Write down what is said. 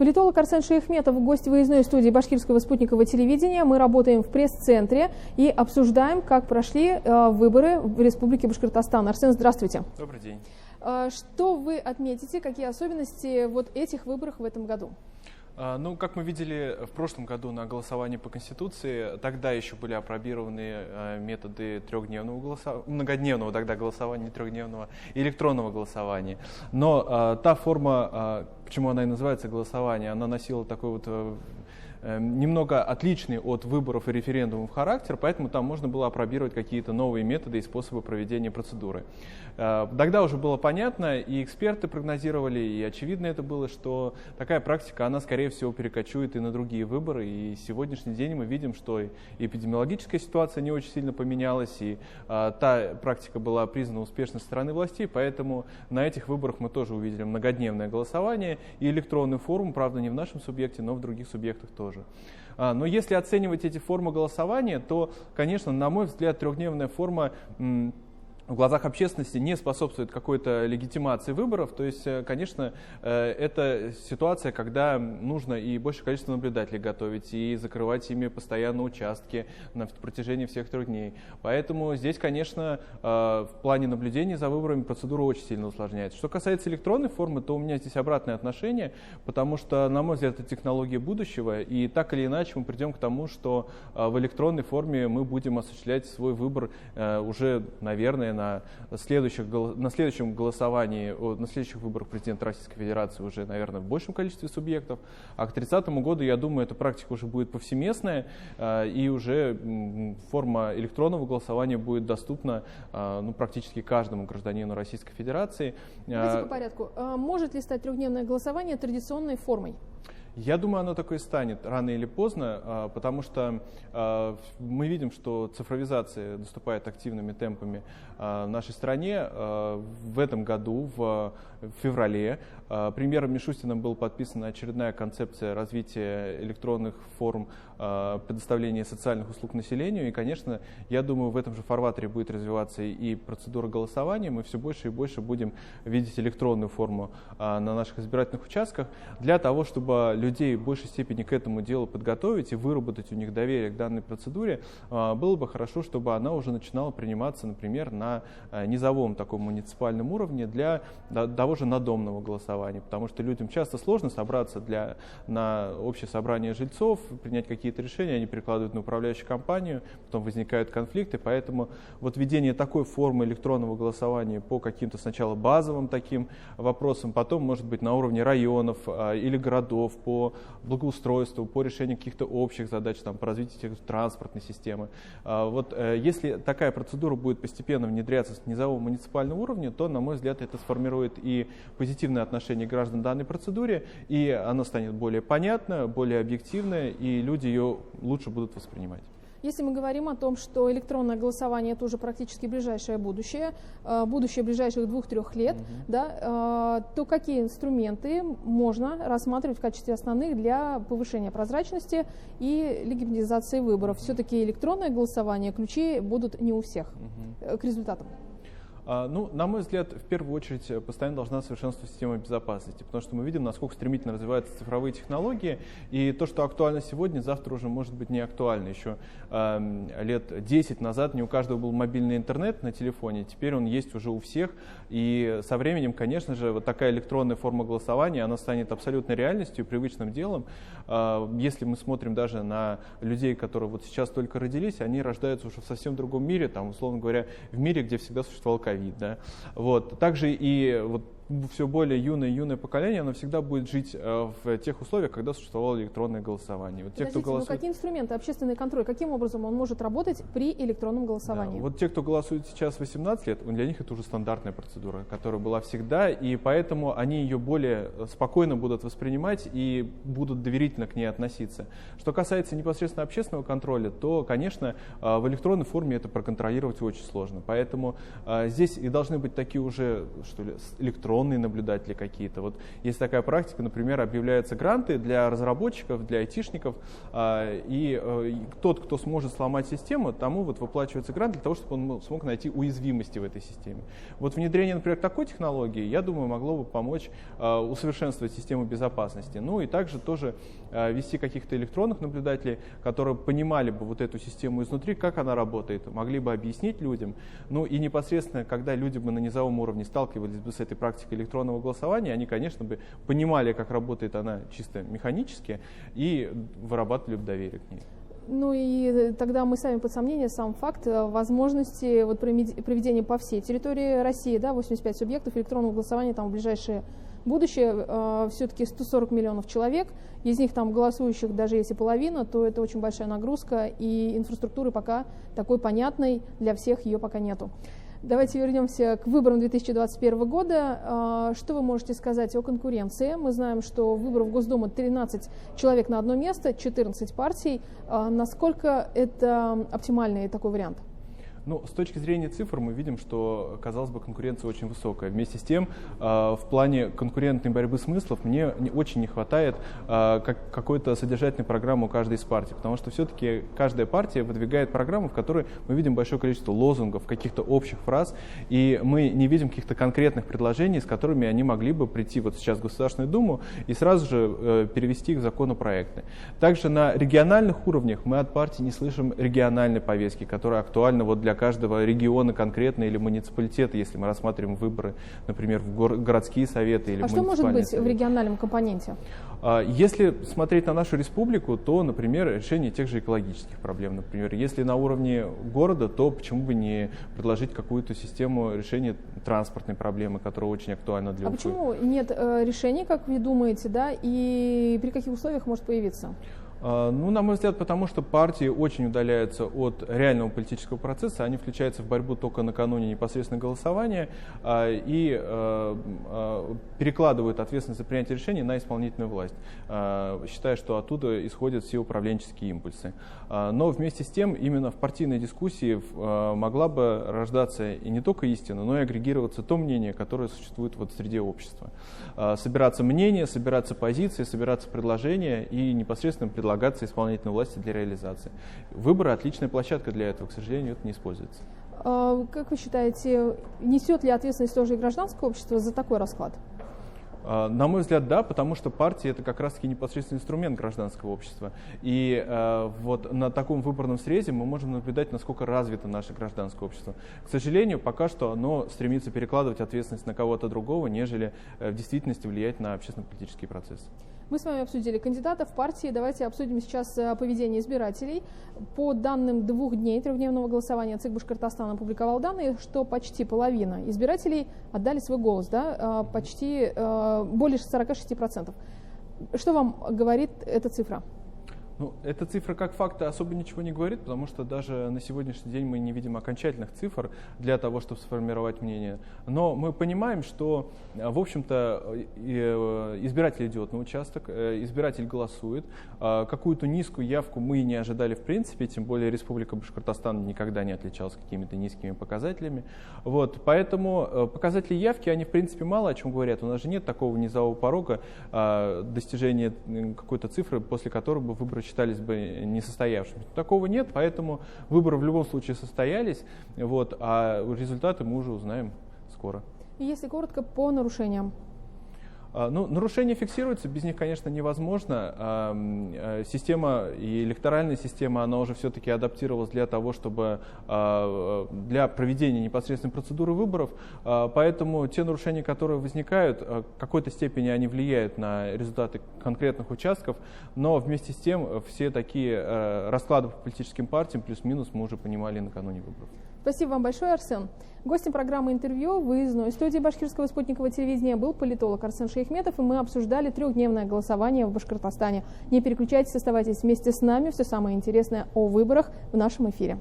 Политолог Арсен Шейхметов, гость выездной студии Башкирского спутникового телевидения. Мы работаем в пресс-центре и обсуждаем, как прошли выборы в Республике Башкортостан. Арсен, здравствуйте. Добрый день. Что вы отметите, какие особенности вот этих выборов в этом году? Ну, как мы видели в прошлом году на голосовании по Конституции, тогда еще были опробированы методы многодневного тогда голосования, не трехдневного, и электронного голосования. Но та форма, почему она и называется голосование, она носила такой вот немного отличный от выборов и референдумов характер, поэтому там можно было опробировать какие-то новые методы и способы проведения процедуры. Тогда уже было понятно, и эксперты прогнозировали, и очевидно это было, что такая практика, она скорее всего перекочует и на другие выборы. И сегодняшний день мы видим, что и эпидемиологическая ситуация не очень сильно поменялась, и та практика была признана успешной со стороны властей, поэтому на этих выборах мы тоже увидели многодневное голосование и электронную форму, правда не в нашем субъекте, но в других субъектах тоже. Но если оценивать эти формы голосования, то, конечно, на мой взгляд, трехдневная форма в глазах общественности не способствует какой-то легитимации выборов. То есть, конечно, это ситуация, когда нужно и большее количество наблюдателей готовить, и закрывать ими постоянно участки на протяжении всех 3 дней. Поэтому здесь, конечно, в плане наблюдения за выборами процедура очень сильно усложняется. Что касается электронной формы, то у меня здесь обратное отношение, потому что, на мой взгляд, это технология будущего, и так или иначе мы придем к тому, что в электронной форме мы будем осуществлять свой выбор уже, наверное, на следующем голосовании, на следующих выборах президента Российской Федерации уже, наверное, в большем количестве субъектов. А к 30 году, я думаю, эта практика уже будет повсеместная, и уже форма электронного голосования будет доступна практически каждому гражданину Российской Федерации. Давайте по порядку. Может ли стать трехдневное голосование традиционной формой? Я думаю, оно такое станет рано или поздно, потому что мы видим, что цифровизация наступает активными темпами в нашей стране. В этом году, в феврале, премьером Мишустиным была подписана очередная концепция развития электронных форм предоставления социальных услуг населению. И, конечно, я думаю, в этом же фарватере будет развиваться и процедура голосования. Мы все больше и больше будем видеть электронную форму на наших избирательных участках для того, чтобы людей в большей степени к этому делу подготовить и выработать у них доверие к данной процедуре. Было бы хорошо, чтобы она уже начинала приниматься, например, на низовом таком муниципальном уровне для того же надомного голосования, потому что людям часто сложно собраться на общее собрание жильцов, принять какие-то решения, они перекладывают на управляющую компанию, потом возникают конфликты, поэтому вот введение такой формы электронного голосования по каким-то сначала базовым таким вопросам, потом, может быть, на уровне районов или городов, по благоустройству, по решению каких-то общих задач, по развитию транспортной системы. Вот если такая процедура будет постепенно внедряться с низового муниципального уровня, то, на мой взгляд, это сформирует и позитивное отношение граждан к данной процедуре, и она станет более понятна, более объективная, и люди ее лучше будут воспринимать. Если мы говорим о том, что электронное голосование – это уже практически ближайшее будущее ближайших 2-3 лет, то какие инструменты можно рассматривать в качестве основных для повышения прозрачности и легитимизации выборов? Все-таки электронное голосование, ключи будут не у всех к результатам. На мой взгляд, в первую очередь постоянно должна совершенствоваться система безопасности, потому что мы видим, насколько стремительно развиваются цифровые технологии, и то, что актуально сегодня, завтра уже может быть не актуально. Еще лет 10 назад не у каждого был мобильный интернет на телефоне, теперь он есть уже у всех, и со временем, конечно же, вот такая электронная форма голосования, она станет абсолютной реальностью, привычным делом. Если мы смотрим даже на людей, которые вот сейчас только родились, они рождаются уже в совсем другом мире, условно говоря, в мире, где всегда существовал ковид. Вот. Также и все более юное поколение, оно всегда будет жить в тех условиях, когда существовало электронное голосование. Вот те, кто голосует... какие инструменты, общественный контроль, каким образом он может работать при электронном голосовании? Вот те, кто голосует сейчас 18 лет, для них это уже стандартная процедура, которая была всегда, и поэтому они ее более спокойно будут воспринимать и будут доверительно к ней относиться. Что касается непосредственно общественного контроля, то, конечно, в электронной форме это проконтролировать очень сложно. Поэтому здесь и должны быть такие уже, электронные электронные наблюдатели какие-то. Вот есть такая практика, например, объявляются гранты для разработчиков, для айтишников, и тот, кто сможет сломать систему, тому вот выплачивается грант для того, чтобы он смог найти уязвимости в этой системе. Вот внедрение, например, такой технологии, я думаю, могло бы помочь усовершенствовать систему безопасности. Ну и также тоже вести каких-то электронных наблюдателей, которые понимали бы вот эту систему изнутри, как она работает, могли бы объяснить людям. Ну и непосредственно, когда люди бы на низовом уровне сталкивались бы с этой практикой электронного голосования, они, конечно, бы понимали, как работает она чисто механически, и вырабатывали бы доверие к ней. Ну и тогда мы ставим под сомнение сам факт возможности вот проведения по всей территории России, да, 85 субъектов электронного голосования там в ближайшее будущее, все-таки 140 миллионов человек, из них там голосующих даже если половина, то это очень большая нагрузка, и инфраструктуры пока такой понятной для всех ее пока нету. Давайте вернемся к выборам 2021 года. Что вы можете сказать о конкуренции? Мы знаем, что выборов в Госдуму 13 человек на одно место, 14 партий. Насколько это оптимальный такой вариант? Ну, с точки зрения цифр мы видим, что, казалось бы, конкуренция очень высокая. Вместе с тем, в плане конкурентной борьбы смыслов мне очень не хватает какой-то содержательной программы у каждой из партий, потому что все-таки каждая партия выдвигает программу, в которой мы видим большое количество лозунгов, каких-то общих фраз, и мы не видим каких-то конкретных предложений, с которыми они могли бы прийти вот сейчас в Государственную Думу и сразу же перевести их в законопроекты. Также на региональных уровнях мы от партий не слышим региональной повестки, которая актуальна вот для каждого региона конкретно или муниципалитета, если мы рассматриваем выборы, например, в городские советы или муниципальные советы. А что может быть в региональном компоненте? Если смотреть на нашу республику, то, например, решение тех же экологических проблем. Например, если на уровне города, то почему бы не предложить какую-то систему решения транспортной проблемы, которая очень актуальна для Уфы. А почему нет решений, как вы думаете, да, и при каких условиях может появиться? Ну, на мой взгляд, потому что партии очень удаляются от реального политического процесса, они включаются в борьбу только накануне непосредственно голосования и перекладывают ответственность за принятие решений на исполнительную власть, считая, что оттуда исходят все управленческие импульсы. Но вместе с тем именно в партийной дискуссии могла бы рождаться и не только истина, но и агрегироваться то мнение, которое существует вот в среде общества. Собираться мнения, собираться позиции, собираться предложения и непосредственно предлагаться исполнительной власти для реализации. Выборы — отличная площадка для этого, к сожалению, это не используется. Как вы считаете, несет ли ответственность тоже и гражданское общество за такой расклад? На мой взгляд, да, потому что партия — это как раз-таки непосредственный инструмент гражданского общества. И вот на таком выборном срезе мы можем наблюдать, насколько развито наше гражданское общество. К сожалению, пока что оно стремится перекладывать ответственность на кого-то другого, нежели в действительности влиять на общественно-политический процесс. Мы с вами обсудили кандидатов партии. Давайте обсудим сейчас поведение избирателей. По данным 2 дней трехдневного голосования ЦИК Башкортостана опубликовал данные, что почти половина избирателей отдали свой голос, да, почти более 46%. Что вам говорит эта цифра? Ну, эта цифра как факт особо ничего не говорит, потому что даже на сегодняшний день мы не видим окончательных цифр для того, чтобы сформировать мнение. Но мы понимаем, что, в общем-то, избиратель идет на участок, избиратель голосует. Какую-то низкую явку мы не ожидали в принципе, тем более Республика Башкортостан никогда не отличалась какими-то низкими показателями. Вот, поэтому показатели явки, они в принципе мало о чем говорят. У нас же нет такого низового порога достижения какой-то цифры, после которой бы выборы считались бы несостоявшимися. Такого нет, поэтому выборы в любом случае состоялись, вот, а результаты мы уже узнаем скоро. И если коротко, по нарушениям. Ну, нарушения фиксируются, без них, конечно, невозможно. Система и электоральная система, она уже все-таки адаптировалась для того, чтобы для проведения непосредственной процедуры выборов. Поэтому те нарушения, которые возникают, в какой-то степени они влияют на результаты конкретных участков, но вместе с тем все такие расклады по политическим партиям плюс-минус мы уже понимали накануне выборов. Спасибо вам большое, Арсен. Гостем программы «Интервью» в выездной студии Башкирского спутникового телевидения был политолог Арсен Шейхметов, и мы обсуждали трехдневное голосование в Башкортостане. Не переключайтесь, оставайтесь вместе с нами. Все самое интересное о выборах в нашем эфире.